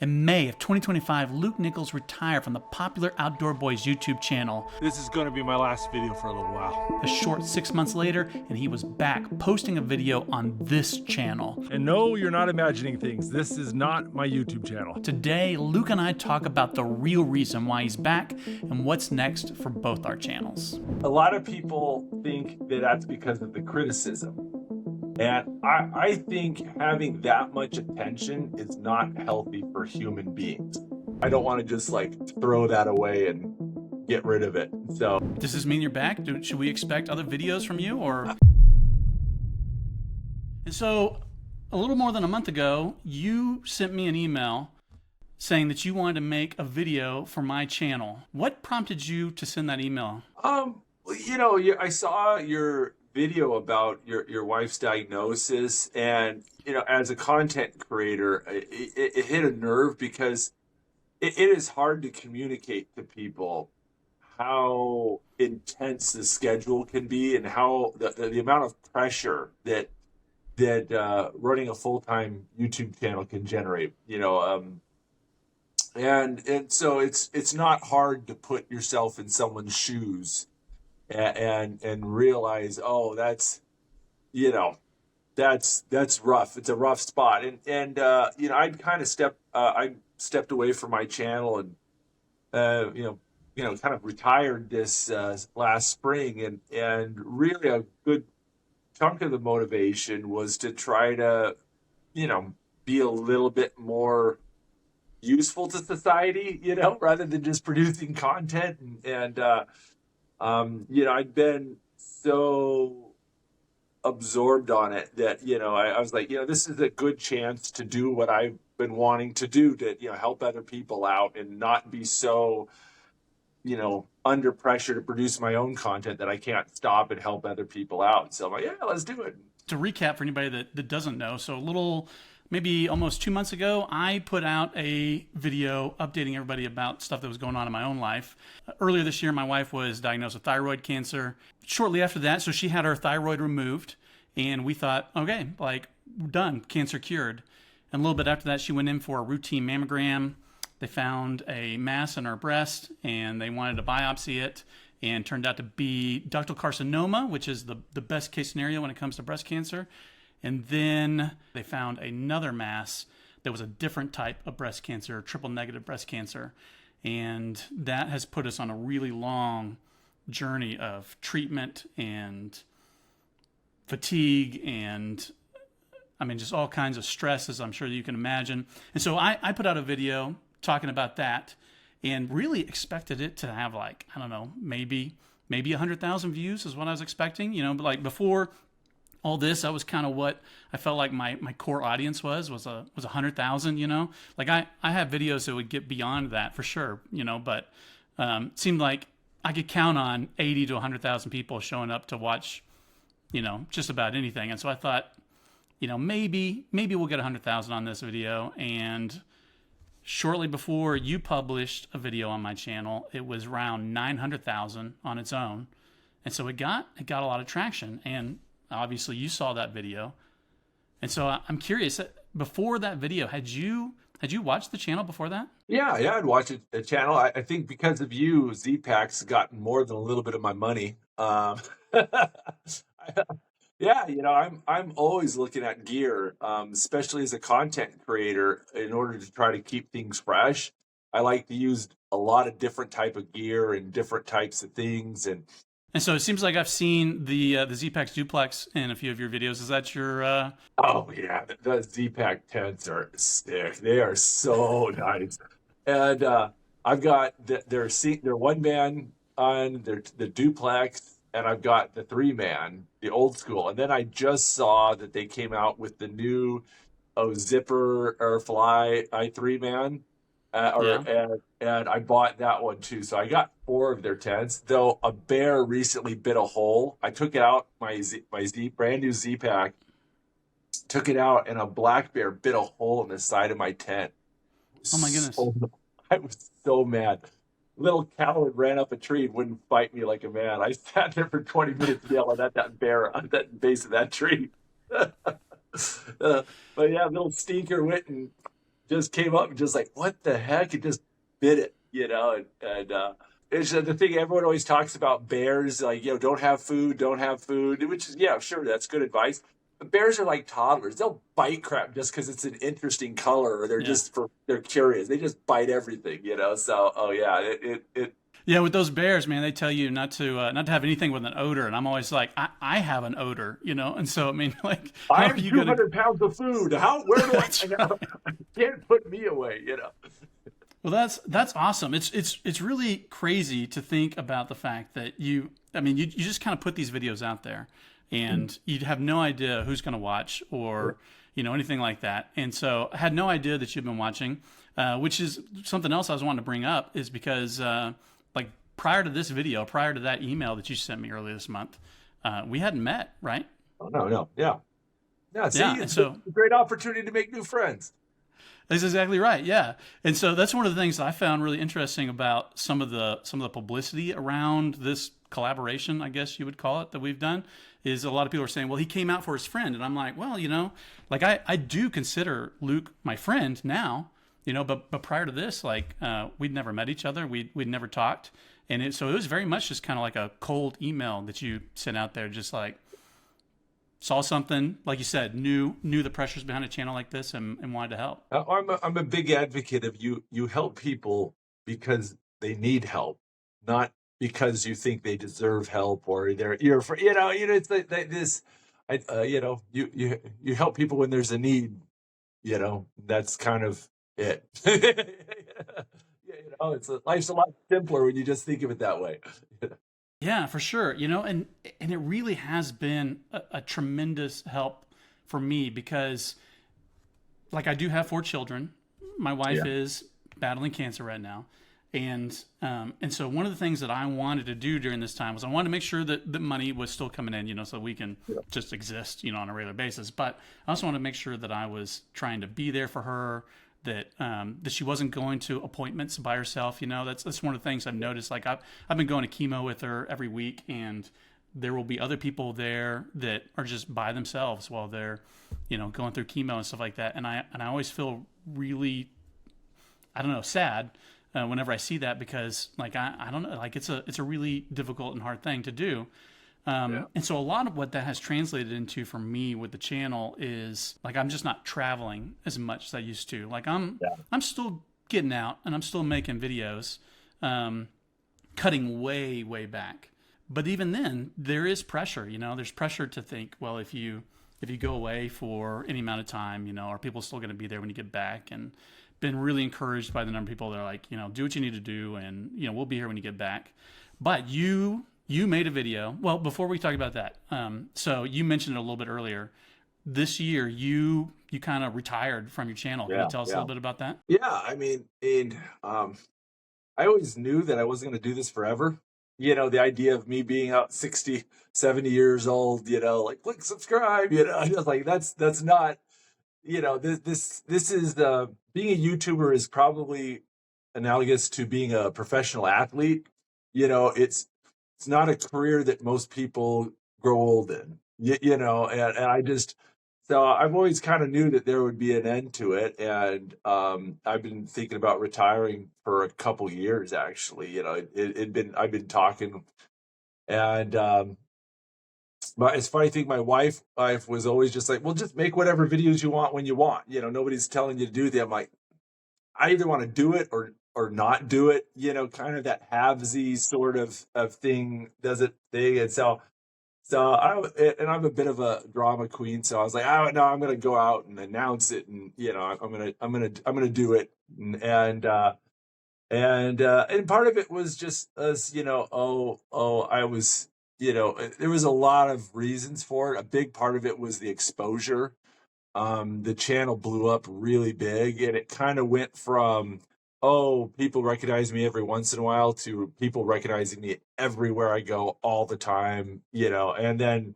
In May of 2025, Luke Nichols retired from the popular Outdoor Boys YouTube channel. This is going to be my last video for a little while. A short 6 months later, and he was back posting a video on this channel. And no, you're not imagining things. This is not my YouTube channel. Today, Luke and I talk about the real reason why he's back and what's next for both our channels. A lot of people think that that's because of the criticism. And I think having that much attention is not healthy for human beings. I don't want to just like throw that away and get rid of it. So does this mean you're back? Should we expect other videos from you or? And so a little more than a month ago, you sent me an email saying that you wanted to make a video for my channel. What prompted you to send that email? You know, I saw your video about your wife's diagnosis, and you know, as a content creator, it hit a nerve because it is hard to communicate to people how intense the schedule can be and how the amount of pressure that running a full-time YouTube channel can generate, you know. And so it's not hard to put yourself in someone's shoes and realize, oh, that's, you know, that's rough. It's a rough spot. And you know, I'd kind of stepped away from my channel and you know, kind of retired this last spring, and really a good chunk of the motivation was to try to, you know, be a little bit more useful to society, you know, rather than just producing content. And you know, I'd been so absorbed on it that, you know, I was like, you know, this is a good chance to do what I've been wanting to do, to, you know, help other people out and not be so, you know, under pressure to produce my own content that I can't stop and help other people out. So I'm like, yeah, let's do it. To recap for anybody that doesn't know, so a little, maybe almost 2 months ago, I put out a video updating everybody about stuff that was going on in my own life. Earlier this year, my wife was diagnosed with thyroid cancer. Shortly after that, so she had her thyroid removed, and we thought, okay, like, done, cancer cured. And a little bit after that, she went in for a routine mammogram. They found a mass in her breast, and they wanted to biopsy it, and turned out to be ductal carcinoma, which is the best case scenario when it comes to breast cancer. And then they found another mass that was a different type of breast cancer, triple negative breast cancer. And that has put us on a really long journey of treatment and fatigue and, I mean, just all kinds of stresses, I'm sure you can imagine. And so I put out a video talking about that and really expected it to have, like, I don't know, maybe 100,000 views is what I was expecting, you know, but like before all this, that was kind of what I felt like my core audience was 100,000, you know, like I have videos that would get beyond that for sure, you know, but it seemed like I could count on 80 to 100,000 people showing up to watch, you know, just about anything. And so I thought, you know, maybe we'll get 100,000 on this video. And shortly before you published a video on my channel, it was around 900,000 on its own. And so it got a lot of traction. And obviously you saw that video. And so I'm curious, before that video, had you watched the channel before that? Yeah, I'd watch the channel. I think because of you, Z-Pack's gotten more than a little bit of my money. Yeah, you know, I'm always looking at gear, especially as a content creator, in order to try to keep things fresh. I like to use a lot of different type of gear and different types of things. And so it seems like I've seen the Z-Pack Duplex in a few of your videos. Is that your? Oh yeah, the Z-Pack tents are sick. They are so nice. And I've got their one man on the Duplex. And I've got the 3-man, the old school. And then I just saw that they came out with the new Zipper or Fly i3-man. And I bought that one too. So I got 4 of their tents. Though a bear recently bit a hole. I took it out, my brand new Z-Pack, took it out, and a black bear bit a hole in the side of my tent. Oh my goodness. I was so mad. Little coward ran up a tree and wouldn't fight me like a man. I sat there for 20 minutes yelling at that bear on that base of that tree. But yeah, little stinker went and just came up and just like, what the heck? It just bit it, and it's the thing everyone always talks about bears, like, don't have food, don't have food, which is, yeah, sure, that's good advice. But bears are like toddlers. They'll bite crap just because it's an interesting color, or Yeah. they're curious. They just bite everything. So, oh yeah, it Yeah, with those bears, man, they tell you not to have anything with an odor, and I'm always like, I have an odor, and so I mean, like, how I are have you gonna? 200 pounds of food. Where do That's right. I can't put me away. Well, that's awesome. It's really crazy to think about the fact that I mean, you just kind of put these videos out there, and you have no idea who's going to watch or anything like that. And so I had no idea that you've been watching, which is something else I was wanting to bring up is because like prior to this video, prior to that email that you sent me earlier this month, we hadn't met, right? Oh, no, no. Yeah. Yeah. See, Yeah, and it's so a great opportunity to make new friends. that's exactly right. Yeah, and so that's one of the things that I found really interesting about some of the publicity around this collaboration, I guess you would call it, that we've done. Is a lot of people are saying, well, he came out for his friend, and I'm like, well, like I do consider Luke my friend now, but prior to this, like we'd never met each other, we'd never talked, and so it was very much just kind of like a cold email that you sent out there, just like saw something, like you said, knew the pressures behind a channel like this, and wanted to help. I'm a big advocate of you help people because they need help, not because you think they deserve help or it's like this. You help people when there's a need. That's kind of it. Life's a lot simpler when you just think of it that way. Yeah, for sure. And it really has been a tremendous help for me because, like, I do have 4 children. My wife Yeah. is battling cancer right now, and so one of the things that I wanted to do during this time was I wanted to make sure that the money was still coming in, so we can just exist, on a regular basis. But I also wanted to make sure that I was trying to be there for her, that she wasn't going to appointments by herself. That's one of the things I've noticed. Like I've been going to chemo with her every week, and there will be other people there that are just by themselves while they're going through chemo and stuff like that. And I always feel really, I don't know, sad whenever I see that because like I don't know, like it's a really difficult and hard thing to do. Yeah. And so a lot of what that has translated into for me with the channel is like I'm just not traveling as much as I used to. Like I'm still getting out and I'm still making videos, cutting way back. But even then, there is pressure. There's pressure to think, well, if you go away for any amount of time, are people still going to be there when you get back? And been really encouraged by the number of people that are like, do what you need to do, and we'll be here when you get back. But you made a video. Well, before we talk about that, so you mentioned it a little bit earlier. This year, you kind of retired from your channel. Can you Yeah. tell us a Yeah. little bit about that? Yeah. I mean, I always knew that I wasn't going to do this forever. The idea of me being out 60, 70 years old, like click subscribe, just like that's not, this is being a YouTuber is probably analogous to being a professional athlete. It's not a career that most people grow old in. And I just so I've always kind of knew that there would be an end to it, and I've been thinking about retiring for a couple years. Actually, I've been talking, and but it's funny thing. My wife was always just like, "Well, just make whatever videos you want when you want. Nobody's telling you to do them." I'm like, I either want to do it or not do it. Kind of that halvesy sort of thing does it thing, and I'm a bit of a drama queen, so I was like, oh no, I'm gonna go out and announce it, and I'm gonna do it, and part of it was just us, I was, there was a lot of reasons for it. A big part of it was the exposure. The channel blew up really big, and it kind of went from, oh, people recognize me every once in a while to people recognizing me everywhere I go all the time, and then,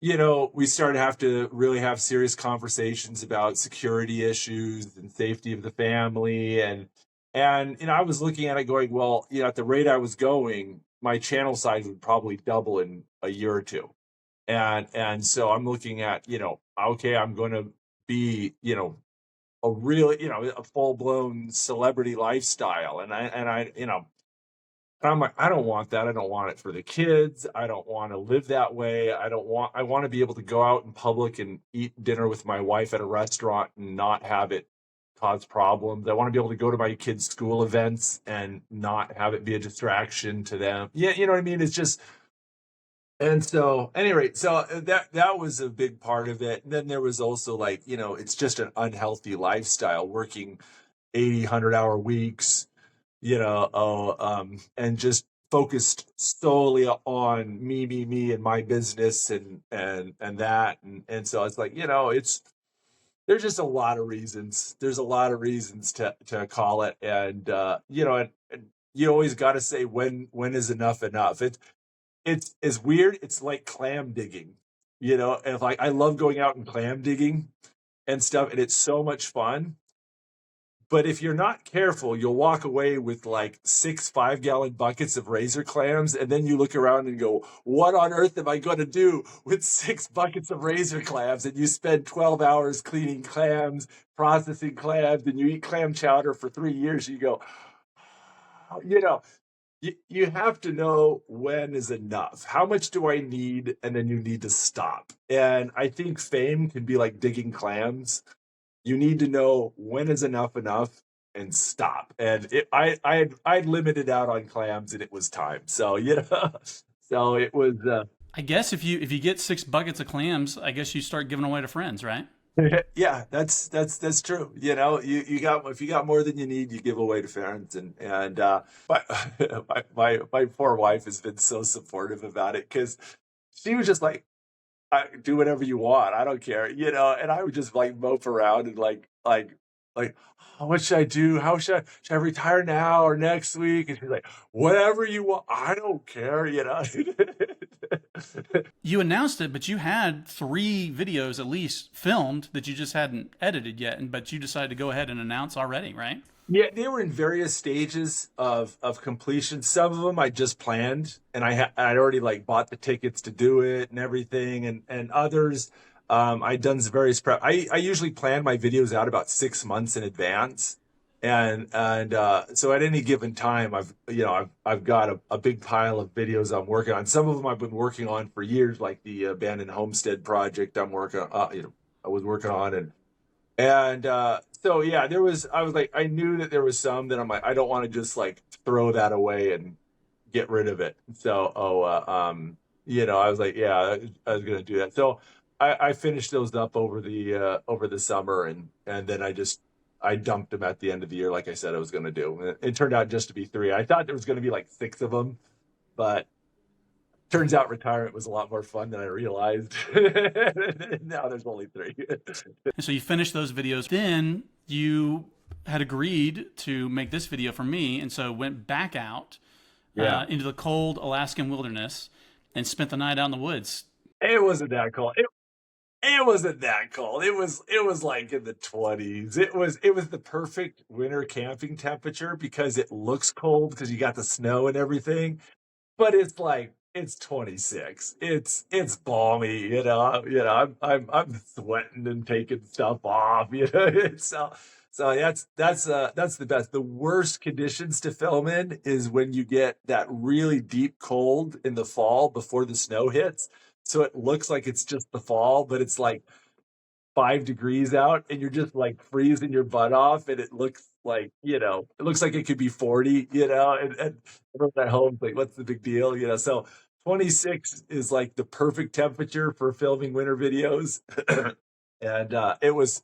we started to have to really have serious conversations about security issues and safety of the family. And I was looking at it going, well, at the rate I was going, my channel size would probably double in a year or two. And so I'm looking at, okay, I'm going to be, a real, a full blown celebrity lifestyle. And I'm like, I don't want that. I don't want it for the kids. I don't want to live that way. I want to be able to go out in public and eat dinner with my wife at a restaurant and not have it cause problems. I want to be able to go to my kids' school events and not have it be a distraction to them. Yeah, you know what I mean? It's just, and so anyway, so that was a big part of it. And then there was also like, it's just an unhealthy lifestyle, working 80, 100 hour weeks, and just focused solely on me and my business and that. And so it's like, there's just a lot of reasons. There's a lot of reasons to call it. And you always got to say, when is enough enough? It's weird. It's like clam digging, and like, I love going out and clam digging and stuff. And it's so much fun. But if you're not careful, you'll walk away with like 6 5-gallon buckets of razor clams. And then you look around and go, what on earth am I going to do with 6 buckets of razor clams? And you spend 12 hours cleaning clams, processing clams, and you eat clam chowder for 3 years. You go, you know, you have to know when is enough. How much do I need? And then you need to stop. And I think fame can be like digging clams. You need to know when is enough and stop. And I'd limited out on clams and it was time. So, so it was, I guess if you get 6 buckets of clams, I guess you start giving away to friends, right? yeah, that's true. You got, if you got more than you need, you give away to friends. And my poor wife has been so supportive about it, because she was just like, do whatever you want. I don't care, and I would just like mope around and like, "Oh, what should I do? How should I retire now or next week?" And she's like, whatever you want. I don't care, You announced it, but you had 3 videos at least filmed that you just hadn't edited yet, but you decided to go ahead and announce already, right? Yeah, they were in various stages of completion. Some of them I just planned, and I'd already like bought the tickets to do it and everything, and others I'd done various prep. I usually plan my videos out about 6 months in advance, and so at any given time, I've got a big pile of videos I'm working on. Some of them I've been working on for years, like the abandoned homestead project I was working on, so yeah, I knew that there was some that I'm like, I don't want to just like throw that away and get rid of it. So, I was like, yeah, I was going to do that. So I finished those up over the summer, and then I dumped them at the end of the year, like I said I was going to do. It turned out just to be 3. I thought there was going to be like 6 of them, but turns out retirement was a lot more fun than I realized. Now there's only 3. And so you finished those videos. Then you had agreed to make this video for me, and so went back out into the cold Alaskan wilderness and spent the night out in the woods. It wasn't that cold. It wasn't that cold. It was like in the 20s. It was the perfect winter camping temperature, because it looks cold because you got the snow and everything, but it's like, it's 26. It's balmy, I'm sweating and taking stuff off, so that's the best. The worst conditions to film in is when you get that really deep cold in the fall before the snow hits. So it looks like it's just the fall, but it's like 5 degrees out and you're just like freezing your butt off, and it looks like, it looks like it could be 40, and everyone's at home like, what's the big deal? So 26 is like the perfect temperature for filming winter videos. And it was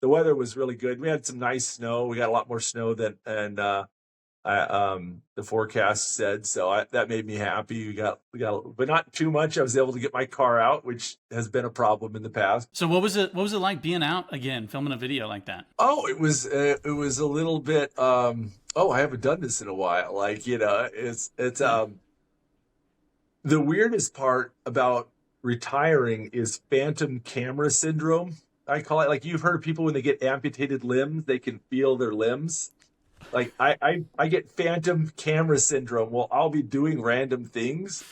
the weather was really good. We had some nice snow. We got a lot more snow than the forecast said, so that made me happy. We got, but not too much. I was able to get my car out, which has been a problem in the past. So what was it like being out again, filming a video like that? Oh, it was a little bit. I haven't done this in a while. Like, it's the weirdest part about retiring is phantom camera syndrome. I call it. Like, you've heard of people when they get amputated limbs, they can feel their limbs. Like, I get phantom camera syndrome. Well, I'll be doing random things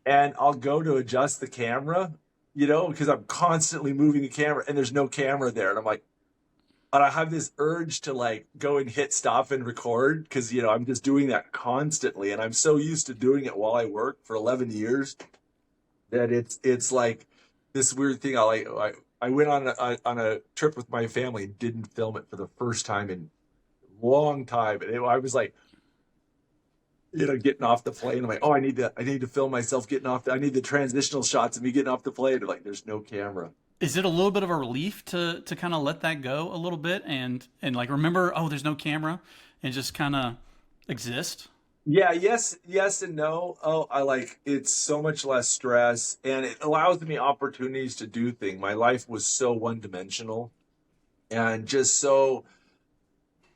and I'll go to adjust the camera, because I'm constantly moving the camera and there's no camera there. And I'm like, and I have this urge to like go and hit stop and record because I'm just doing that constantly, and I'm so used to doing it while I work for 11 years that it's like this weird thing. I went on a trip with my family and didn't film it for the first time in a long time, and I was like, getting off the plane. I'm like, oh, I need to film myself getting off. I need the transitional shots of me getting off the plane. And like, there's no camera. Is it a little bit of a relief to kind of let that go a little bit and like remember, oh, there's no camera, and just kind of exist? Yeah, yes and no. Oh, I like it's so much less stress and it allows me opportunities to do things. My life was so one dimensional and just so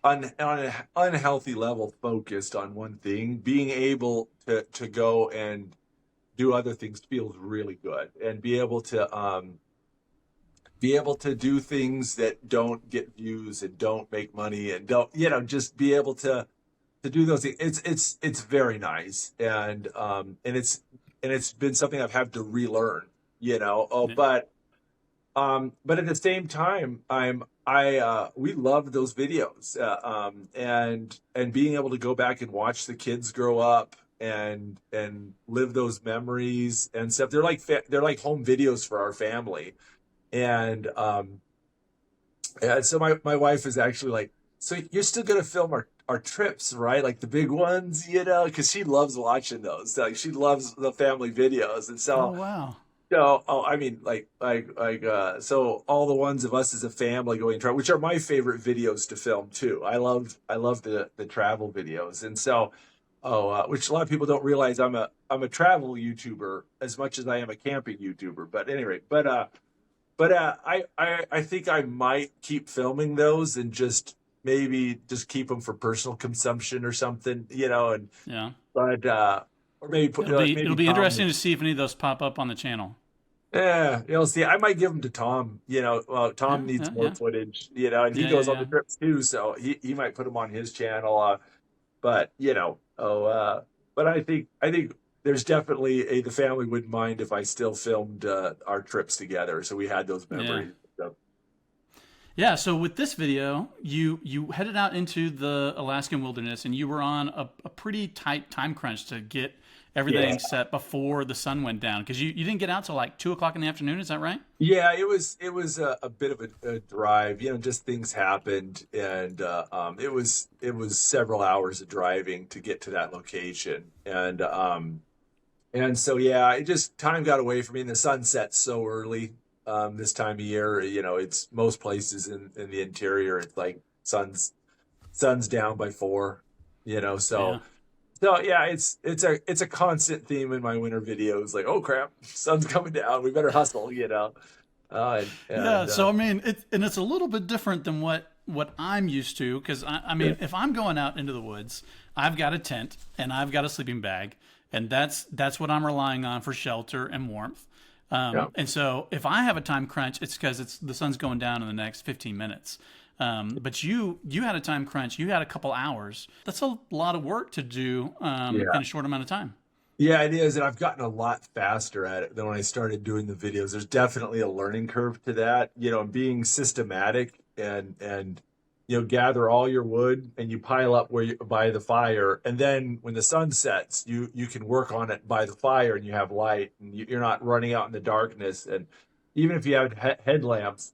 on an unhealthy level focused on one thing. Being able to go and do other things feels really good and be able to do things that don't get views and don't make money and don't just be able to do those things. It's very nice and it's been something I've had to relearn. Oh, Yeah. but at the same time, we love those videos, and being able to go back and watch the kids grow up and live those memories and stuff. They're like home videos for our family, and so my wife is actually like, so you're still gonna film our trips, right? Like the big ones, because she loves watching those. Like she loves the family videos, and Oh so. wow. No, oh, I mean, so all the ones of us as a family going travel, which are my favorite videos to film too. I love the travel videos, and so, which a lot of people don't realize I'm a travel YouTuber as much as I am a camping YouTuber. But anyway, I think I might keep filming those and just maybe just keep them for personal consumption or something, and Yeah. or maybe put It'll maybe be Tom. interesting to see if any of those pop up on the channel. Yeah, see, I might give them to Tom. Tom Yeah, needs yeah, more yeah. footage, and he Yeah, yeah, goes on yeah. the trips too, so he might put them on his channel. But but I think there's definitely the family wouldn't mind if I still filmed our trips together, so we had those Yeah. memories. So, Yeah, so with this video, you headed out into the Alaskan wilderness and you were on a pretty tight time crunch to get yeah, everything set before the sun went down because you didn't get out till like 2 o'clock in the afternoon. Is that right? yeah, it was a bit of a drive. Just things happened, and it was several hours of driving to get to that location, and so, yeah, it just time got away from me, and the sun sets so early this time of year. It's most places in the interior. It's like sun's down by 4. Yeah. So yeah, it's a constant theme in my winter videos. Like, oh crap, sun's coming down. We better hustle. Yeah, And so I mean, it's a little bit different than what I'm used to because I yeah, mean, if I'm going out into the woods, I've got a tent and I've got a sleeping bag, and that's what I'm relying on for shelter and warmth. yeah. And so if I have a time crunch, it's because the sun's going down in the next 15 minutes. But you had a time crunch. You had a couple hours. That's a lot of work to do in Yeah. a short amount of time. Yeah, it is, and I've gotten a lot faster at it than when I started doing the videos. There's definitely a learning curve to that, and being systematic and gather all your wood and you pile up where by the fire, and then when the sun sets, you can work on it by the fire and you have light and you're not running out in the darkness. And even if you have headlamps,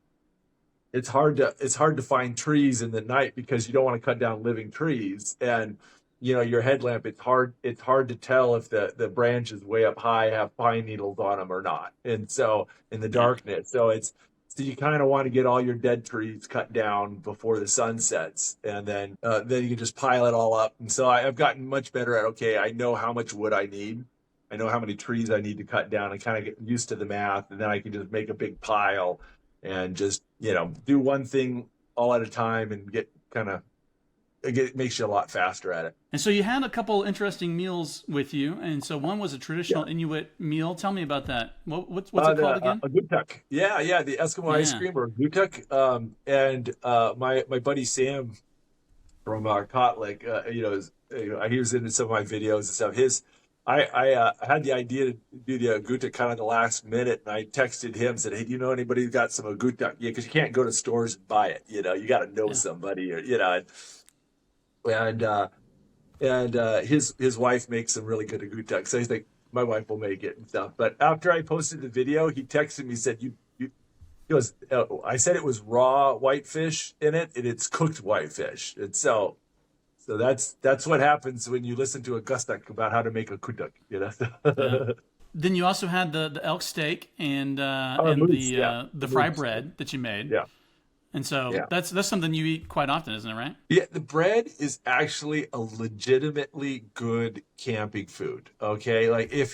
it's hard to find trees in the night because you don't want to cut down living trees. And your headlamp, it's hard to tell if the branches way up high have pine needles on them or not. And so in the Yeah. darkness, so you kind of want to get all your dead trees cut down before the sun sets, and then you can just pile it all up. And so I've gotten much better at, okay, I know how much wood I need. I know how many trees I need to cut down and kind of get used to the math, and then I can just make a big pile and just do one thing all at a time and get kind of it makes you a lot faster at it. And so you had a couple interesting meals with you, and so one was a Yeah. traditional Inuit meal. Tell me about that. What's it called again? A gutuk. Yeah, the Eskimo ice Yeah, cream or gutuk. And my buddy Sam from Kotlik, he was in some of my videos and stuff. I had the idea to do the Aguta kind of the last minute, and I texted him, said, "Hey, do you know anybody who's got some Aguta? Yeah, because you can't go to stores and buy it. You got to know Yeah. somebody, or and his wife makes some really good Aguta. So I think my wife will make it and stuff. But after I posted the video, he texted me, said, "You." He goes, I said it was raw whitefish in it, and it's cooked whitefish, and so that's what happens when you listen to a Gustuk about how to make a kutuk, Yeah. Then you also had the elk steak Oh, and moose, yeah, the fry moose, bread that you made, yeah, and so yeah, that's something you eat quite often, isn't it? Right? yeah. The bread is actually a legitimately good camping food. Okay, like if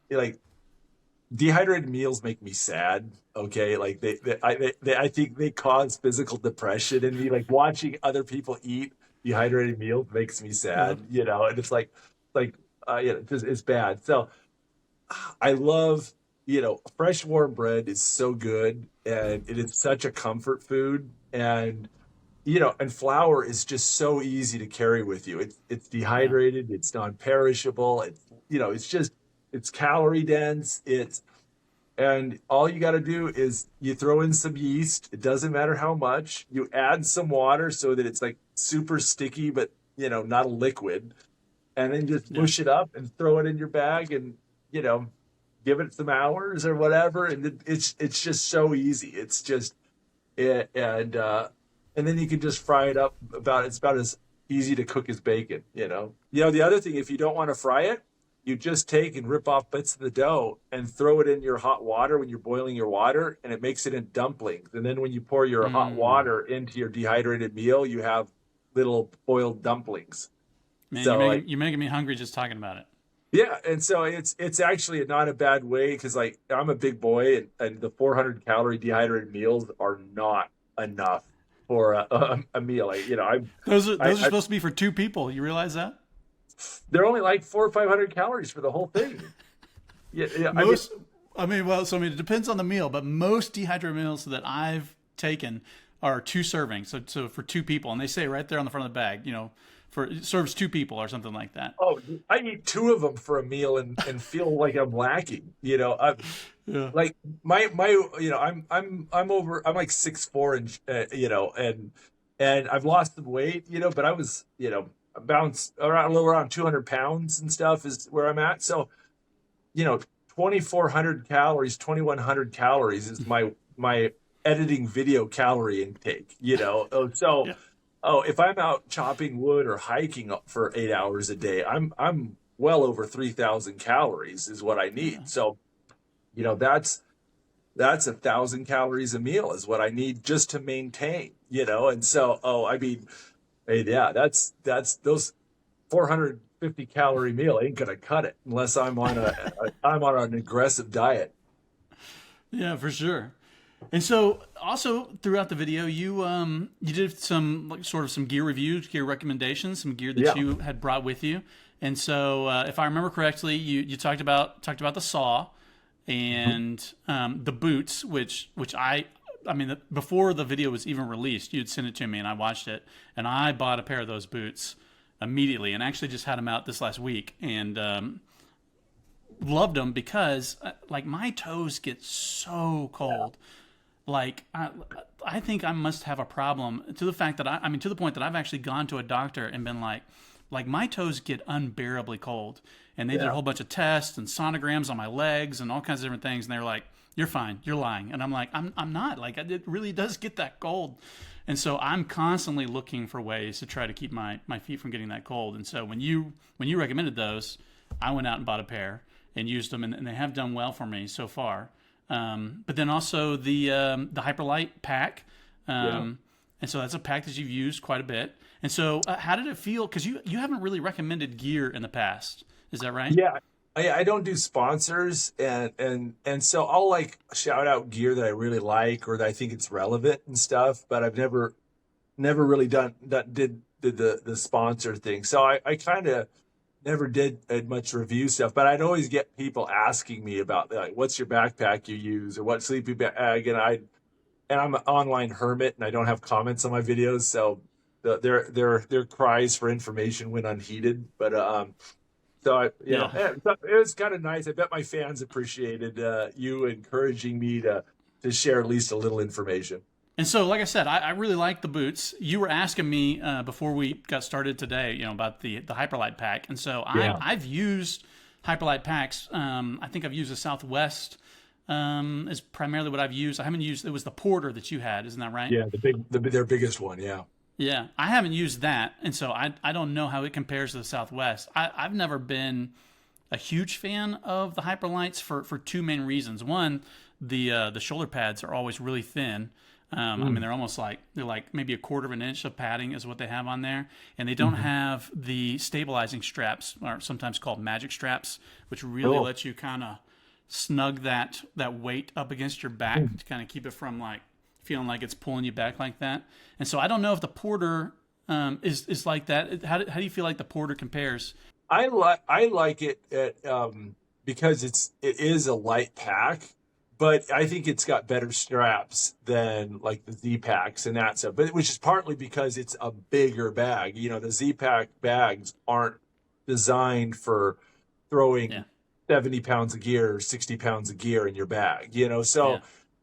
like dehydrated meals make me sad. Okay, like I think they cause physical depression in me. Like watching other people eat dehydrated meals makes me Uh, sad. And it's like it's bad. So I love, fresh warm bread is so good, and it is such a comfort food. And flour is just so easy to carry with you. It's yeah. dehydrated, it's non-perishable, it's calorie dense, and all you got to do is you throw in some yeast. It doesn't matter how much. You add some water so that it's like super sticky, but not a liquid, and then just Yeah. mush it up and throw it in your bag, and you know give it some hours or whatever, and it's just so easy. It's just it, and then you can just fry it up. It's about as easy to cook as bacon. The other thing, if you don't want to fry it, you just take and rip off bits of the dough and throw it in your hot water when you're boiling your water, and it makes it in dumplings. And then when you pour your hot Mm. water into your dehydrated meal, you have little boiled dumplings. Man, So like, you're making me hungry just talking about it. yeah, and so it's actually not a bad way, because like I'm a big boy, and the 400 calorie dehydrated meals are not enough for a meal. Those are I supposed to be for two people. You realize that? they're only like 400 or 500 calories for the whole thing. Yeah, yeah. I mean, Most, it depends on the meal, but most dehydrated meals that I've taken are two servings. So for two people, and they say right there on the front of the bag, for it serves two people or something like that. oh, I eat two of them for a meal, and feel like I'm lacking. Yeah. Like my I'm over, I'm like 6'4", and I've lost some weight, but I was, I bounced around a little around 200 pounds and stuff is where I'm at. So, you know 2,400 calories, 2,100 calories is my editing video calorie intake. So Yeah. if I'm out chopping wood or hiking for 8 hours a day, I'm well over 3,000 calories is what I Yeah. need. So that's 1,000 calories a meal is what I need just to maintain. And so, I mean, hey, yeah, that's those 450 calorie meal ain't gonna cut it unless I'm on an aggressive diet. Yeah, for sure. And so, also throughout the video, you did some like sort of some gear reviews, gear recommendations, some gear that Yeah. you had brought with you. And so, if I remember correctly, you talked about the saw Mhm. and the boots, which I mean, before the video was even released, you'd sent it to me and I watched it, and I bought a pair of those boots immediately, and actually just had them out this last week, and loved them because like my toes get so cold. Like I think I must have a problem to the fact that I mean to the point that I've actually gone to a doctor and been like my toes get unbearably cold, and they did a Yeah. whole bunch of tests and sonograms on my legs and all kinds of different things, and they're like, you're fine, you're lying, and I'm like, I'm not, like it really does get that cold. And so I'm constantly looking for ways to try to keep my feet from getting that cold. And so when you recommended those, I went out and bought a pair and used them, and they have done well for me so far. But then also the Hyperlight pack, Yeah. and so that's a pack that you've used quite a bit. And so, how did it feel? Because you haven't really recommended gear in the past, is that right? Yeah. I don't do sponsors, and so I'll like shout out gear that I really like or that I think it's relevant and stuff, but I've never really done that did the sponsor thing. So I kind of never did much review stuff, but I'd always get people asking me about like, what's your backpack you use or what sleeping bag, and I'm an online hermit and I don't have comments on my videos, so their cries for information went unheeded. But So Yeah. it was kind of nice. I bet my fans appreciated you encouraging me to share at least a little information. And so, like I said, I really like the boots. You were asking me before we got started today, about the Hyperlight pack, and so Yeah. I've used Hyperlight packs. I think I've used the Southwest is primarily what I've used. I haven't used, it was the Porter that you had, isn't that right? Yeah, their biggest one. Yeah. Yeah, I haven't used that, and so I don't know how it compares to the Southwest. I've never been a huge fan of the Hyperlights for two main reasons. One, the shoulder pads are always really thin. I mean, they're like maybe a quarter of an inch of padding is what they have on there, and they don't have the stabilizing straps, or sometimes called magic straps, which really Oh. let you kind of snug that weight up against your back to kind of keep it from like feeling like it's pulling you back like that. And so I don't know if the Porter is like that. How do you feel like the Porter compares? I like it because it is a light pack, but I think it's got better straps than like the Z packs and that stuff. But which is partly because it's a bigger bag. The Z pack bags aren't designed for throwing Yeah. 70 pounds of gear or 60 pounds of gear in your bag. So. Yeah.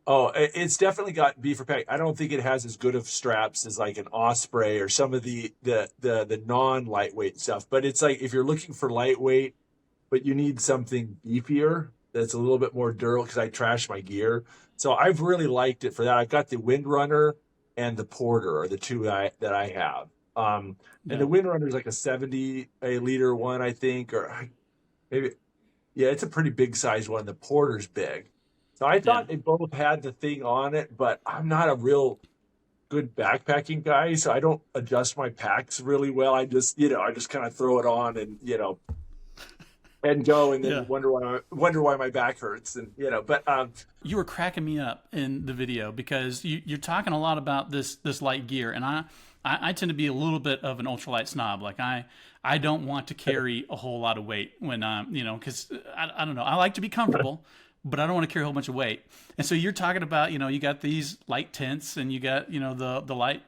Oh, it's definitely got beefer pack. I don't think it has as good of straps as like an Osprey or some of the non-lightweight stuff. But it's like if you're looking for lightweight, but you need something beefier that's a little bit more durable, because I trash my gear. So I've really liked it for that. I've got the Windrunner and the Porter are the two that I have. And Yeah. the Windrunner is like a 70 liter one, I think, or maybe, yeah, it's a pretty big size one. The Porter's big. So I thought they both had the thing on it, but I'm not a real good backpacking guy, so I don't adjust my packs really well. I just kind of throw it on and and go, and then Yeah. wonder why my back hurts, and But You were cracking me up in the video because you're talking a lot about this light gear, and I tend to be a little bit of an ultralight snob. Like I don't want to carry a whole lot of weight when because I don't know. I like to be comfortable, but I don't want to carry a whole bunch of weight. And so you're talking about you got these light tents, and you got the light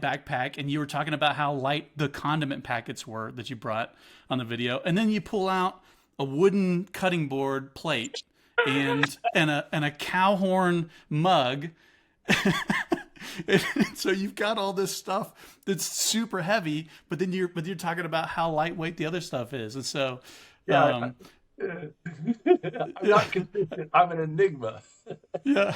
backpack, and you were talking about how light the condiment packets were that you brought on the video, and then you pull out a wooden cutting board plate and a cow horn mug. And so you've got all this stuff that's super heavy, but then you're talking about how lightweight the other stuff is, and so yeah, I'm not consistent. I'm an enigma. yeah.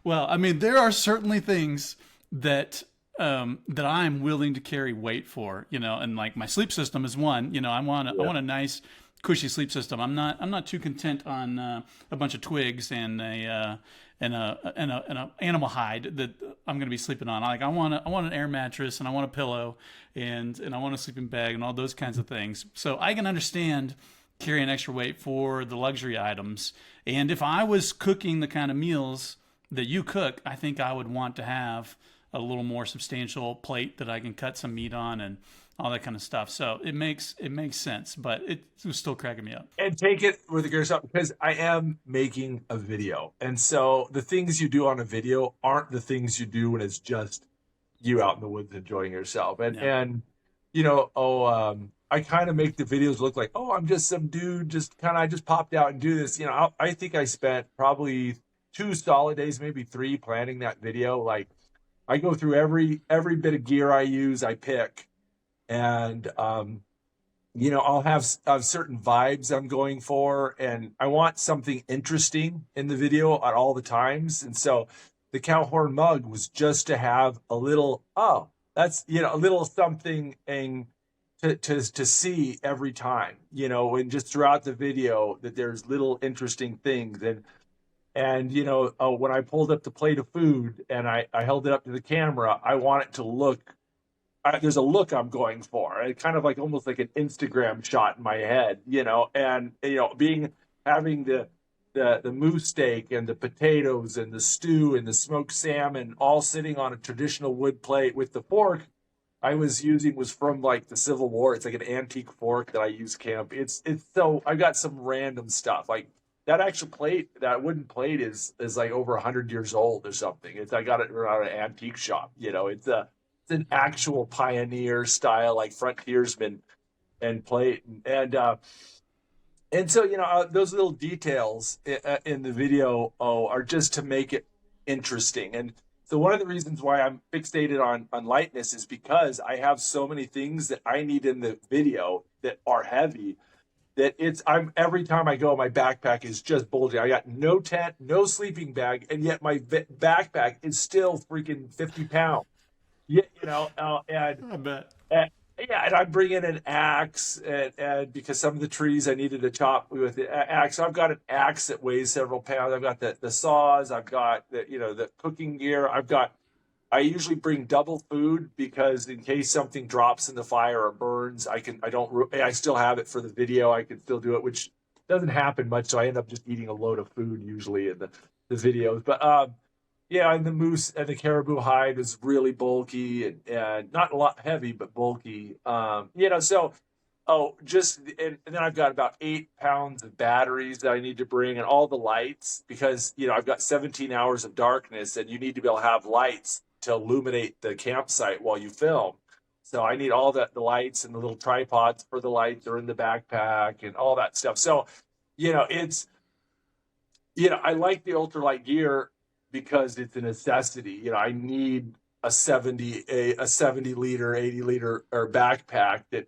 Well, I mean, there are certainly things that that I'm willing to carry weight for, and like my sleep system is one. I want a nice cushy sleep system. I'm not too content on a bunch of twigs and a animal hide that I'm going to be sleeping on. I want an air mattress, and I want a pillow, and I want a sleeping bag, and all those kinds of things. So I can understand carrying extra weight for the luxury items. And if I was cooking the kind of meals that you cook, I think I would want to have a little more substantial plate that I can cut some meat on and all that kind of stuff. So it makes sense, but it was still cracking me up. And take it with a grain of salt, because I am making a video. And so the things you do on a video aren't the things you do when it's just you out in the woods enjoying yourself. And I kind of make the videos look like, oh, I'm just some dude, I just popped out and do this. I think I spent probably 2 solid days, maybe 3, planning that video. Like, I go through every bit of gear I use, I pick, and I'll have certain vibes I'm going for, and I want something interesting in the video at all the times. And so the cow horn mug was just to have a little, that's a little something and to see every time, and just throughout the video that there's little interesting things. And when I pulled up the plate of food and I held it up to the camera, I want it to look, there's a look I'm going for. It kind of like almost like an Instagram shot in my head, and having the moose steak and the potatoes and the stew and the smoked salmon all sitting on a traditional wood plate with the fork I was using was from like the Civil War. It's like an antique fork that I use camp. It's so I got some random stuff like that. Actual plate, that wooden plate is like over 100 years old or something. I got it around an antique shop. It's an actual pioneer style, like frontiersman and plate and so those little details in the video are just to make it interesting. And so one of the reasons why I'm fixated on lightness is because I have so many things that I need in the video that are heavy that I'm every time I go, my backpack is just bulging. I got no tent, no sleeping bag, and yet my backpack is still freaking 50 pounds. Yeah, I bet. and yeah, and I bring in an axe, and because some of the trees I needed to chop with the axe, so I've got an axe that weighs several pounds. I've got the saws, I've got the cooking gear. I usually bring double food because in case something drops in the fire or burns, I still have it for the video. I can still do it, which doesn't happen much. So I end up just eating a load of food usually in the videos. But yeah, and the moose and the caribou hide is really bulky and not a lot heavy, but bulky. So and then I've got about 8 pounds of batteries that I need to bring and all the lights because I've got 17 hours of darkness and you need to be able to have lights to illuminate the campsite while you film. So I need all the lights and the little tripods for the lights are in the backpack and all that stuff. So, it's I like the ultralight gear because it's a necessity. I need a 70 liter, 80 liter or backpack that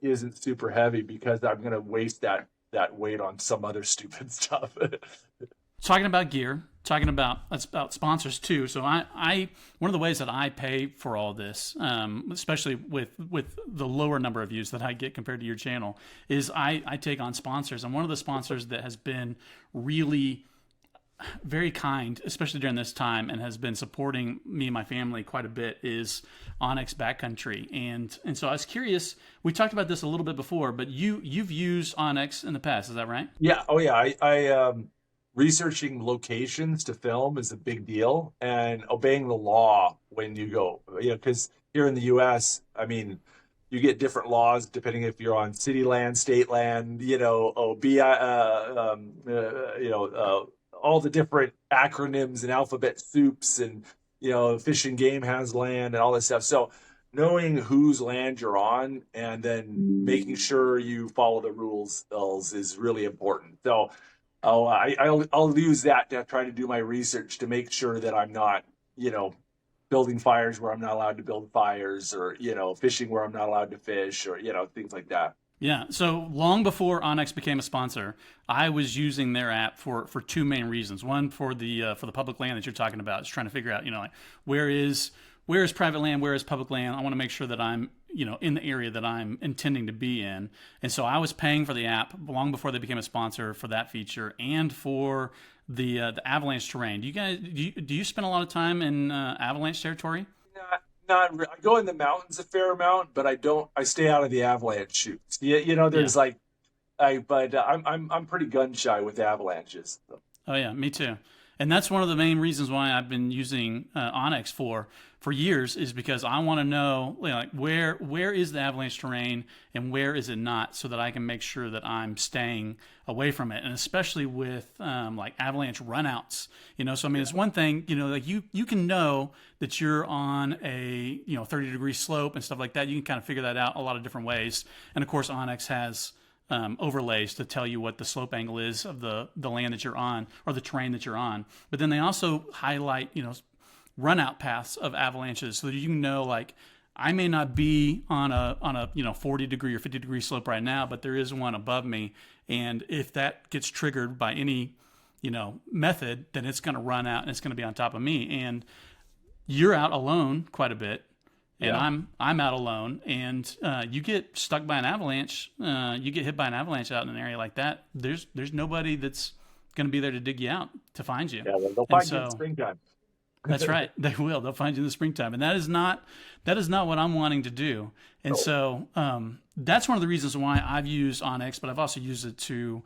isn't super heavy because I'm going to waste that weight on some other stupid stuff. Talking about gear, that's about sponsors too. So I one of the ways that I pay for all this, especially with the lower number of views that I get compared to your channel, is I take on sponsors. And one of the sponsors that has been really very kind, especially during this time, and has been supporting me and my family quite a bit is onX Backcountry. And so I was curious, we talked about this a little bit before, but you've used onX in the past, is that right? Yeah. Oh yeah. I researching locations to film is a big deal and obeying the law when you go, because here in the US, I mean, you get different laws depending if you're on city land, state land, all the different acronyms and alphabet soups and, Fish and Game has land and all this stuff. So knowing whose land you're on and then making sure you follow the rules is really important. So I'll use that to try to do my research to make sure that I'm not, building fires where I'm not allowed to build fires or, fishing where I'm not allowed to fish or, things like that. Yeah. So long before onX became a sponsor, I was using their app for two main reasons. One, for the public land that you're talking about, is trying to figure out, like where is private land, where is public land. I want to make sure that I'm, in the area that I'm intending to be in. And so I was paying for the app long before they became a sponsor for that feature and for the avalanche terrain. Do you spend a lot of time in avalanche territory? Not I go in the mountains a fair amount, but I stay out of the avalanche chutes. There's I'm pretty gun shy with avalanches. So. Oh yeah, me too. And that's one of the main reasons why I've been using onX for years, is because I want to know like where is the avalanche terrain and where is it not, so that I can make sure that I'm staying away from it. And especially with like avalanche runouts, So I mean, it's one thing, like you can know that you're on a 30-degree slope and stuff like that. You can kind of figure that out a lot of different ways. And of course, onX has overlays to tell you what the slope angle is of the land that you're on or the terrain that you're on. But then they also highlight, run out paths of avalanches so that you know, like, I may not be on a 40-degree or 50-degree slope right now, but there is one above me. And if that gets triggered by any, method, then it's going to run out and it's going to be on top of me. And you're out alone quite a bit. And yeah. I'm out alone, and you get stuck by an avalanche. You get hit by an avalanche out in an area like that. There's nobody that's going to be there to dig you out, to find you. Yeah, well, they'll find you in the springtime. That's right. They will. They'll find you in the springtime, and that is not what I'm wanting to do. And so that's one of the reasons why I've used onX, but I've also used it to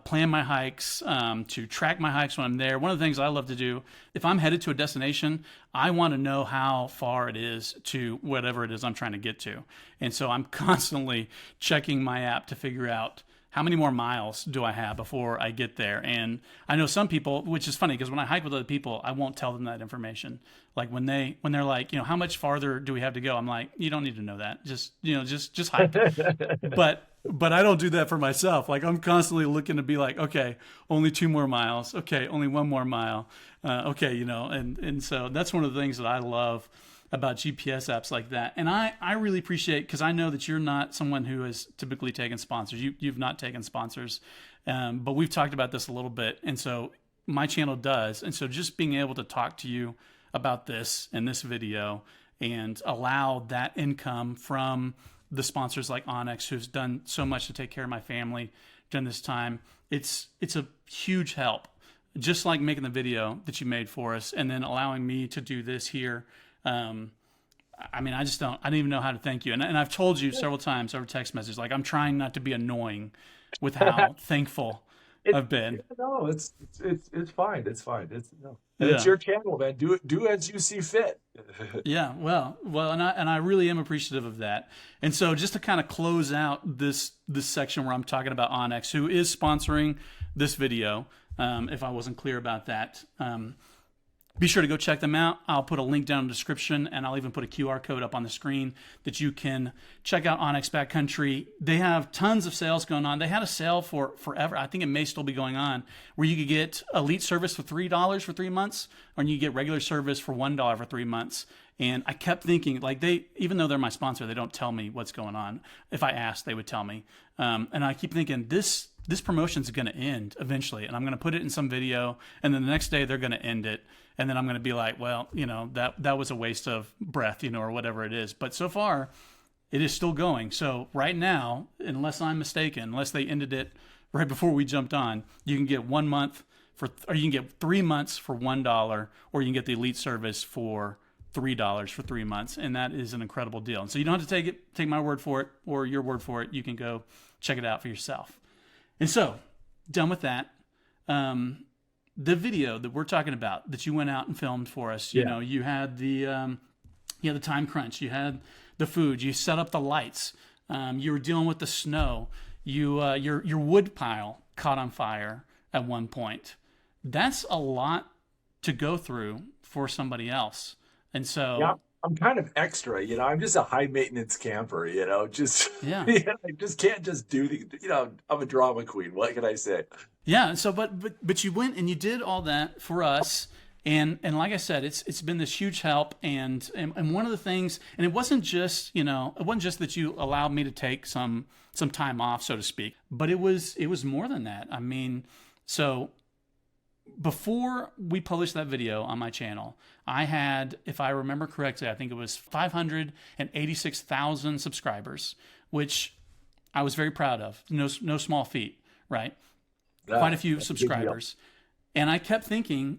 plan my hikes, to track my hikes when I'm there. One of the things I love to do, if I'm headed to a destination, I want to know how far it is to whatever it is I'm trying to get to. And so I'm constantly checking my app to figure out how many more miles do I have before I get there? And I know some people, which is funny because when I hike with other people, I won't tell them that information. Like when they're like, how much farther do we have to go? I'm like, you don't need to know that. Just hike. But I don't do that for myself. Like I'm constantly looking to be like, okay, only 2 more miles. Okay, only 1 more mile. Okay, and so that's one of the things that I love about GPS apps like that. And I really appreciate, because I know that you're not someone who has typically taken sponsors. You've not taken sponsors, but we've talked about this a little bit. And so my channel does. And so just being able to talk to you about this in this video and allow that income from the sponsors like Onyx, who's done so much to take care of my family during this time, it's a huge help. Just like making the video that you made for us and then allowing me to do this here. I mean, I don't even know how to thank you. And I've told you several times over text message, like I'm trying not to be annoying with how thankful I've been. No, it's fine. It's fine. It's your channel, man. Do as you see fit. Yeah, well, and I really am appreciative of that. And so just to kind of close out this section where I'm talking about Onyx, who is sponsoring this video, if I wasn't clear about that, be sure to go check them out. I'll put a link down in the description, and I'll even put a QR code up on the screen that you can check out Onyx Backcountry. They have tons of sales going on. They had a sale for forever. I think it may still be going on, where you could get elite service for $3 for 3 months, or you get regular service for $1 for 3 months. And I kept thinking, like, even though they're my sponsor, they don't tell me what's going on. If I asked, they would tell me. And I keep thinking, this promotion's going to end eventually, and I'm going to put it in some video, and then the next day they're going to end it. And then I'm going to be like, well, that was a waste of breath, or whatever it is. But so far, it is still going. So right now, unless I'm mistaken, unless they ended it right before we jumped on, you can get 1 month or you can get 3 months for $1, or you can get the elite service for $3 for 3 months. And that is an incredible deal. And so you don't have to take my word for it or your word for it. You can go check it out for yourself. And so, done with that. The video that we're talking about that you went out and filmed for us, you had the time crunch, you had the food, you set up the lights, you were dealing with the snow, your wood pile caught on fire at one point. That's a lot to go through for somebody else. And so yeah, I'm kind of extra, I'm just a high maintenance camper, I just can't just do I'm a drama queen. What can I say? Yeah. So, but you went and you did all that for us. And like I said, it's been this huge help. And one of the things, and it wasn't just that you allowed me to take some time off, so to speak, but it was more than that. I mean, so before we published that video on my channel, I had, if I remember correctly, I think it was 586,000 subscribers, which I was very proud of. No small feat, right? Quite a few subscribers. And I kept thinking,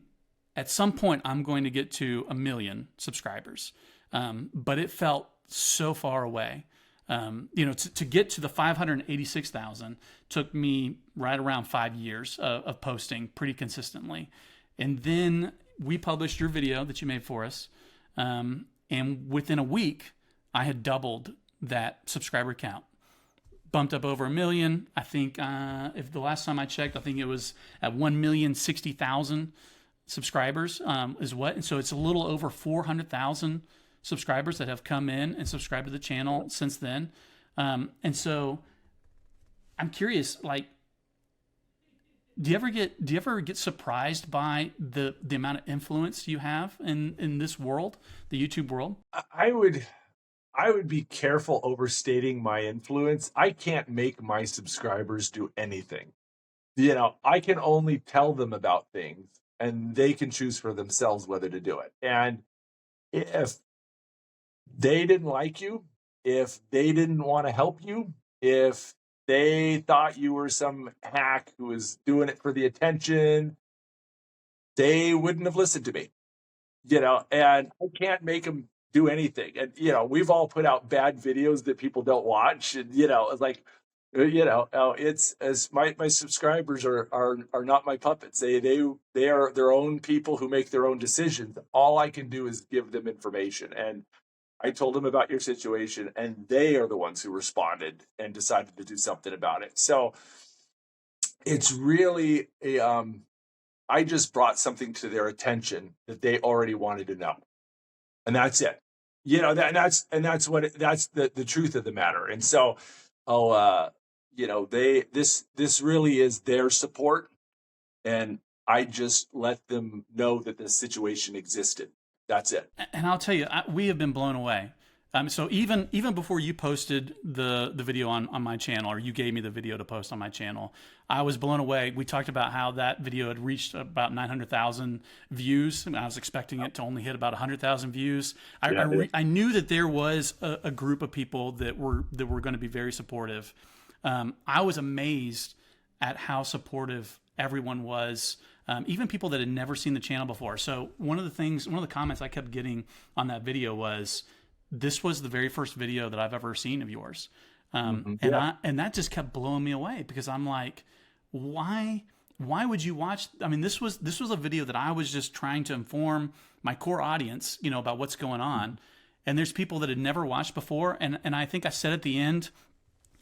at some point, I'm going to get to 1 million subscribers. But it felt so far away. To get to the 586,000 took me right around 5 years of posting pretty consistently. And then we published your video that you made for us. And within a week, I had doubled that subscriber count. Bumped up over 1 million. I think if the last time I checked, I think it was at 1,060,000 subscribers is what. And so it's a little over 400,000 subscribers that have come in and subscribed to the channel since then. And so I'm curious, like, do you ever get surprised by the amount of influence you have in this world, the YouTube world? I would be careful overstating my influence. I can't make my subscribers do anything. I can only tell them about things, and they can choose for themselves whether to do it. And if they didn't like you, if they didn't want to help you, if they thought you were some hack who was doing it for the attention, they wouldn't have listened to me. And I can't make them do anything. And we've all put out bad videos that people don't watch, and it's like it's as my subscribers are not my puppets. They are their own people who make their own decisions. All I can do is give them information, and I told them about your situation, and they are the ones who responded and decided to do something about it. So it's really I just brought something to their attention that they already wanted to know, and that's it. That's that's the truth of the matter. And so, oh, this really is their support, and I just let them know that this situation existed. That's it. And I'll tell you, we have been blown away. So even before you posted the video on my channel, or you gave me the video to post on my channel, I was blown away. We talked about how that video had reached about 900,000 views. I was expecting it to only hit about 100,000 views. I knew that there was a group of people that were going to be very supportive. I was amazed at how supportive everyone was. Even people that had never seen the channel before. So one of the comments I kept getting on that video was, "This was the very first video that I've ever seen of yours," and that just kept blowing me away, because I'm like, why would you watch? I mean, this was a video that I was just trying to inform my core audience, about what's going on, and there's people that had never watched before, and I think I said at the end,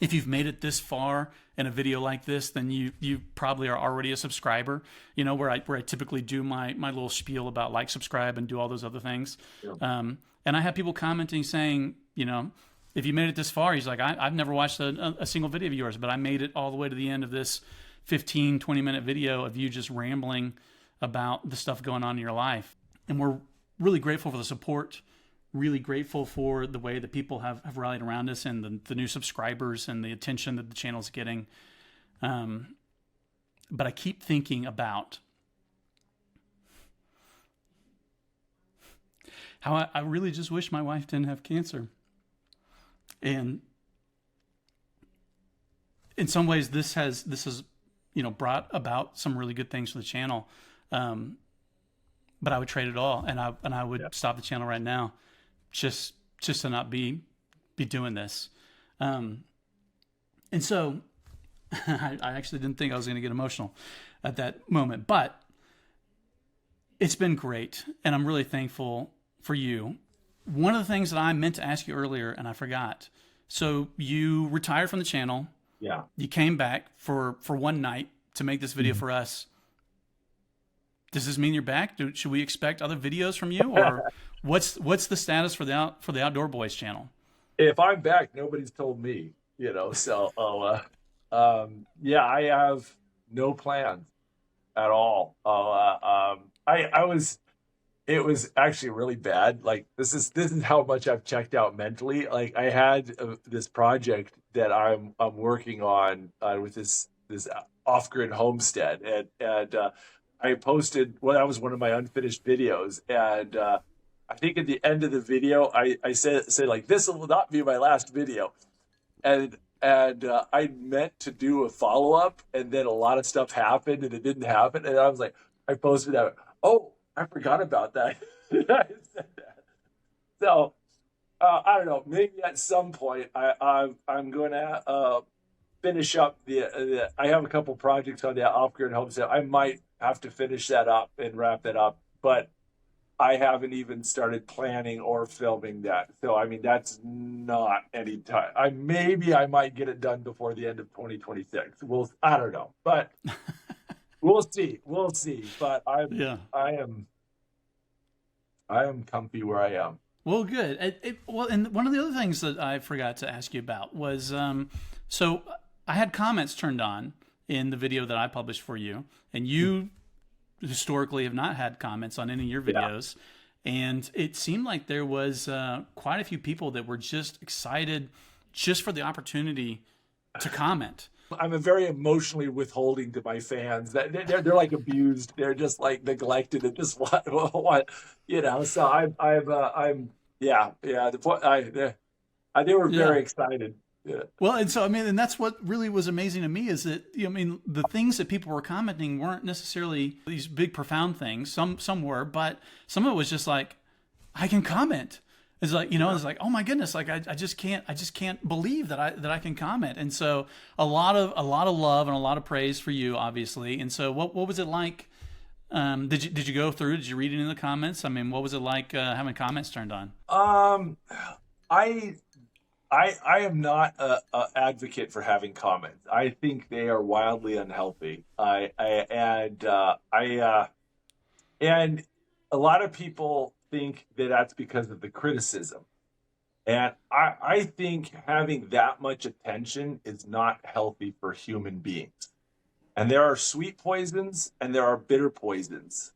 if you've made it this far in a video like this, then you probably are already a subscriber, where I typically do my little spiel about like, subscribe, and do all those other things. Yeah. And I have people commenting saying, if you made it this far, he's like, I've never watched a single video of yours, but I made it all the way to the end of this 15, 20-minute video of you just rambling about the stuff going on in your life. And we're really grateful for the support, really grateful for the way that people have rallied around us, and the new subscribers and the attention that the channel's getting. But I keep thinking about how I really just wish my wife didn't have cancer. And in some ways, this has brought about some really good things for the channel. But I would trade it all, and I would stop the channel right now, just to not be doing this. And so I actually didn't think I was going to get emotional at that moment, but it's been great, and I'm really thankful for you. One of the things that I meant to ask you earlier, and I forgot. So you retired from the channel. Yeah. You came back for one night to make this video for us. Does this mean you're back? Should we expect other videos from you, or what's the status for the Outdoor Boys channel? If I'm back, nobody's told me, So, I have no plans at all. It was actually really bad. Like, this is how much I've checked out mentally. Like, I had this project that I'm working on with this off-grid homestead, and I posted, that was one of my unfinished videos, and I think at the end of the video, I said like, this will not be my last video, and I meant to do a follow-up, and then a lot of stuff happened, and it didn't happen, and I was like, I posted that, oh, I forgot about that. I said that. So I don't know, maybe at some point I'm going to finish up I have a couple projects on the off-grid homestead. I might have to finish that up and wrap that up, but I haven't even started planning or filming that. So, I mean, that's not any time. I might get it done before the end of 2026. I don't know, but we'll see. But I am comfy where I am. Well, good. Well, and one of the other things that I forgot to ask you about was, so I had comments turned on in the video that I published for you, and you historically have not had comments on any of your videos. Yeah. And it seemed like there was quite a few people that were just excited just for the opportunity to comment. I'm very emotionally withholding to my fans. They're like abused. They're just like neglected and just what. So they were very excited. Yeah. Well, and so, I mean, and that's what really was amazing to me is that, the things that people were commenting weren't necessarily these big, profound things. Some were, but some of it was just like, I can comment. It's like, it's like, oh my goodness, like I just can't believe that I can comment. And so a lot of love and a lot of praise for you, obviously. And so what was it like Did you go through? Did you read any of the comments? I mean, what was it like having comments turned on? I I am not a advocate for having comments. I think they are wildly unhealthy. And a lot of people think that that's because of the criticism. And I think having that much attention is not healthy for human beings. And there are sweet poisons and there are bitter poisons.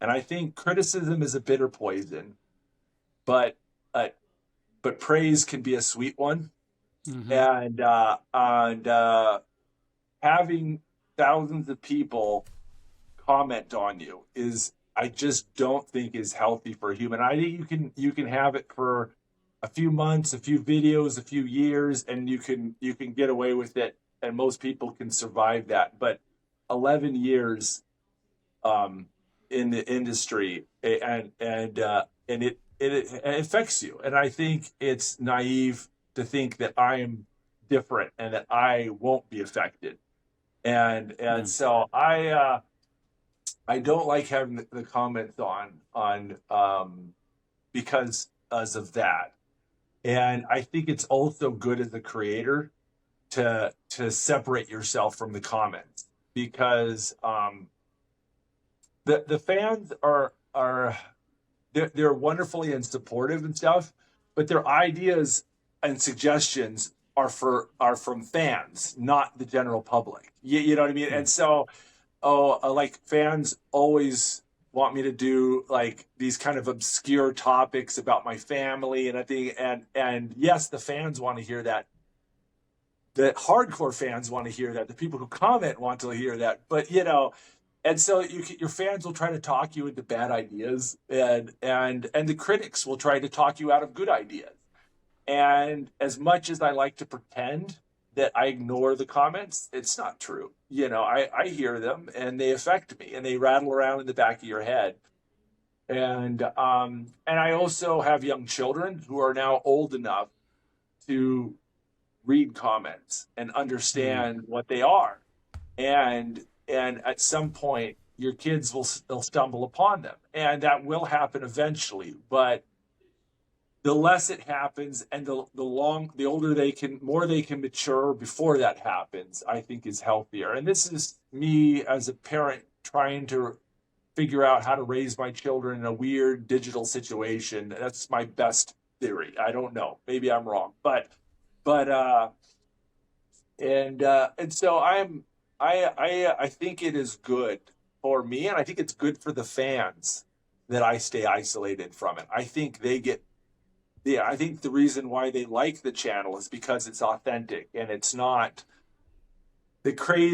And I think criticism is a bitter poison, but uh, but praise can be a sweet one. Hmm. And having thousands of people comment on you is, I just don't think, is healthy for a human. I think you can have it for a few months, a few videos, a few years, and you can get away with it, and most people can survive that. But 11 years um, in the industry, and it affects you. And I think it's naive to think that I am different and that I won't be affected. Yeah. And so I don't like having the comments on because of that. And I think it's also good as a creator to separate yourself from the comments, because the fans are they're wonderfully and supportive and stuff, but their ideas and suggestions are from fans, not the general public. You know what I mean? Yeah. And so, like, fans always want me to do like these kind of obscure topics about my family, and I think, and yes, the fans want to hear that. The hardcore fans want to hear that. The people who comment want to hear that. But and so your fans will try to talk you into bad ideas, and the critics will try to talk you out of good ideas. And as much as I like to pretend that I ignore the comments, it's not true. I hear them and they affect me and they rattle around in the back of your head. And I also have young children who are now old enough to read comments and Mm. understand what they are. And at some point, your kids will stumble upon them, and that will happen eventually. But the less it happens, and the older more they can mature before that happens, I think is healthier. And this is me as a parent trying to figure out how to raise my children in a weird digital situation. That's my best theory. I don't know. Maybe I'm wrong, but and so I think it is good for me, and I think it's good for the fans that I stay isolated from it. I think they get Yeah, I think the reason why they like the channel is because it's authentic and it's not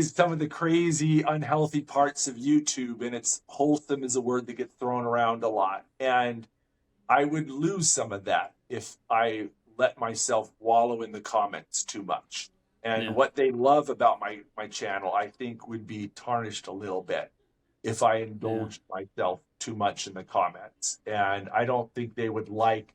some of the crazy, unhealthy parts of YouTube, and it's wholesome is a word that gets thrown around a lot. And I would lose some of that if I let myself wallow in the comments too much. And Yeah. what they love about my channel, I think, would be tarnished a little bit if I Yeah. indulged myself too much in the comments. And I don't think they would like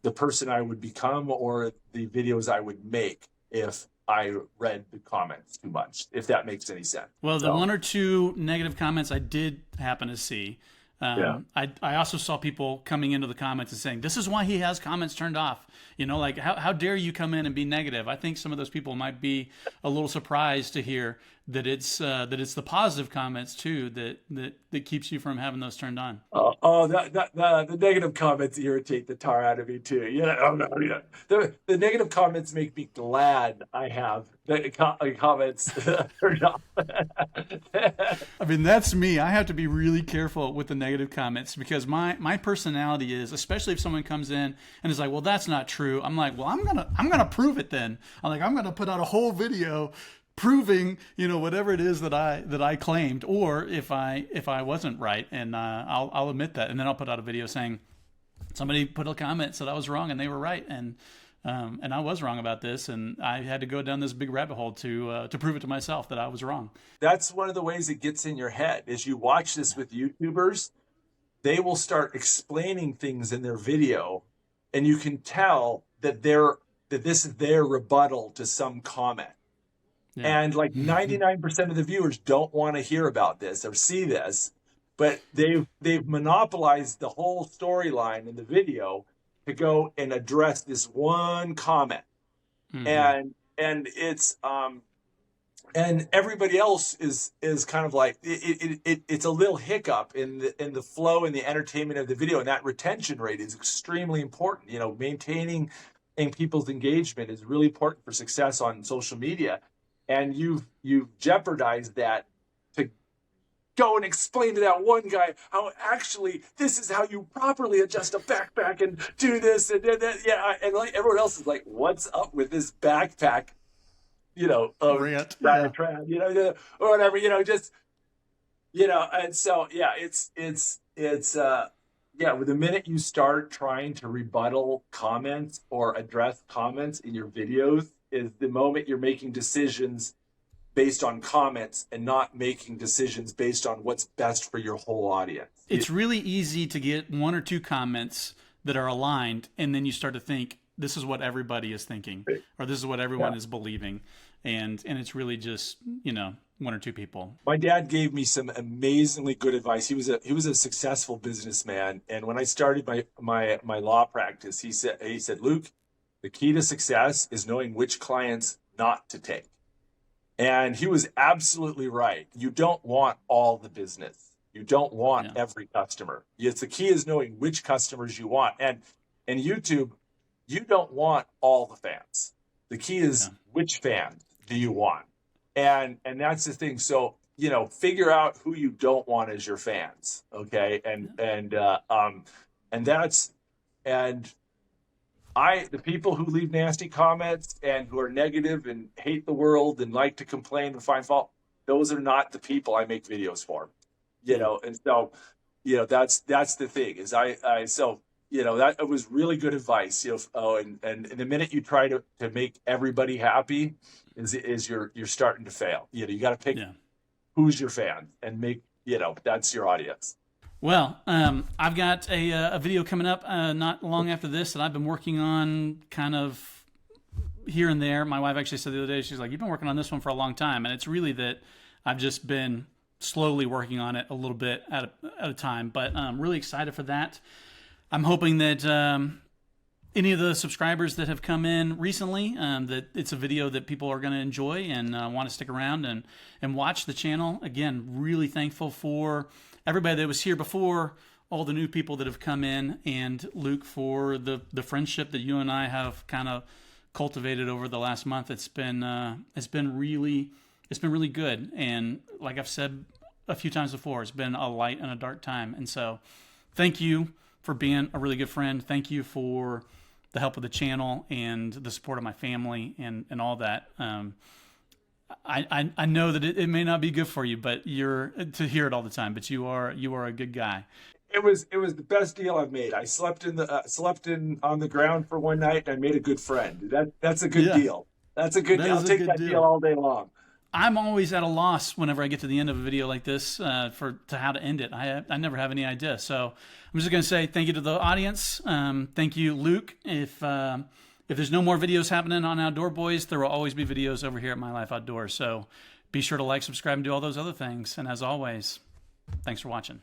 the person I would become or the videos I would make if I read the comments too much, if that makes any sense. Well, the So, one or two negative comments I did happen to see. yeah. I also saw people coming into the comments and saying, this is why he has comments turned off. Like, how dare you come in and be negative? I think some of those people might be a little surprised to hear that it's the positive comments too that keeps you from having those turned on. The negative comments irritate the tar out of me too. Yeah. The negative comments make me glad I have the comments turned off. I mean, that's me. I have to be really careful with the negative comments because my personality is, especially if someone comes in and is like, "Well, that's not true." I'm like, "Well, I'm gonna prove it then." I'm gonna put out a whole video proving, whatever it is that I claimed, or if I wasn't right, and I'll admit that, and then I'll put out a video saying somebody put a comment said I was wrong and they were right, and I was wrong about this, and I had to go down this big rabbit hole to prove it to myself that I was wrong. That's one of the ways it gets in your head. Is you watch this with YouTubers, they will start explaining things in their video, and you can tell that this is their rebuttal to some comment. Yeah. And like 99% of the viewers don't want to hear about this or see this, but they've monopolized the whole storyline in the video to go and address this one comment. And it's and everybody else is kind of like it's a little hiccup in the flow and the entertainment of the video, and that retention rate is extremely important. You know, maintaining people's engagement is really important for success on social media, and you've jeopardized that to go and explain to that one guy how actually this is how you properly adjust a backpack and do this and that. Yeah, and like everyone else is like, what's up with this backpack? You know, Rant, you know, or whatever, you know, just, you know, and so, yeah, it's yeah, the minute you start trying to rebuttal comments or address comments in your videos is the moment you're making decisions based on comments and not making decisions based on what's best for your whole audience. It's really easy to get one or two comments that are aligned, and then you start to think, this is what everybody is thinking, or this is what everyone is believing. And it's really just, you know, one or two people. My dad gave me some amazingly good advice. He was a successful businessman. And when I started my law practice, he said, Luke, the key to success is knowing which clients not to take. And he was absolutely right. You don't want all the business. You don't want every customer. It's the key is knowing which customers you want. And in YouTube, you don't want all the fans. The key is which fan do you want? And that's the thing. So, you know, figure out who you don't want as your fans. Okay. The people who leave nasty comments and who are negative and hate the world and like to complain and find fault, those are not the people I make videos for, you know? And so, you know, that's the thing is so, you know, that was really good advice. You know, and the minute you try to make everybody happy, is you're starting to fail. You know, you got to pick who's your fan and make, you know, that's your audience. Well, I've got a video coming up not long after this that I've been working on, kind of here and there. My wife actually said the other day, she's like, "You've been working on this one for a long time," and it's really that I've just been slowly working on it a little bit at a time. But I'm really excited for that. I'm hoping that any of the subscribers that have come in recently, that it's a video that people are going to enjoy and want to stick around and watch the channel. Again, really thankful for everybody that was here before, all the new people that have come in, and Luke for the friendship that you and I have kind of cultivated over the last month. It's been really good. And like I've said a few times before, it's been a light and a dark time. And so thank you for being a really good friend. Thank you for the help of the channel and the support of my family and all that. I know that it may not be good for you, but you're to hear it all the time, but you are a good guy. It was the best deal I've made. I slept on the ground for one night and I made a good friend. That's a good deal. That's a good deal. I'll take that deal all day long. I'm always at a loss whenever I get to the end of a video like this to how to end it. I never have any idea. So I'm just going to say thank you to the audience. Thank you, Luke. If there's no more videos happening on Outdoor Boys, there will always be videos over here at My Life Outdoors. So be sure to like, subscribe, and do all those other things. And as always, thanks for watching.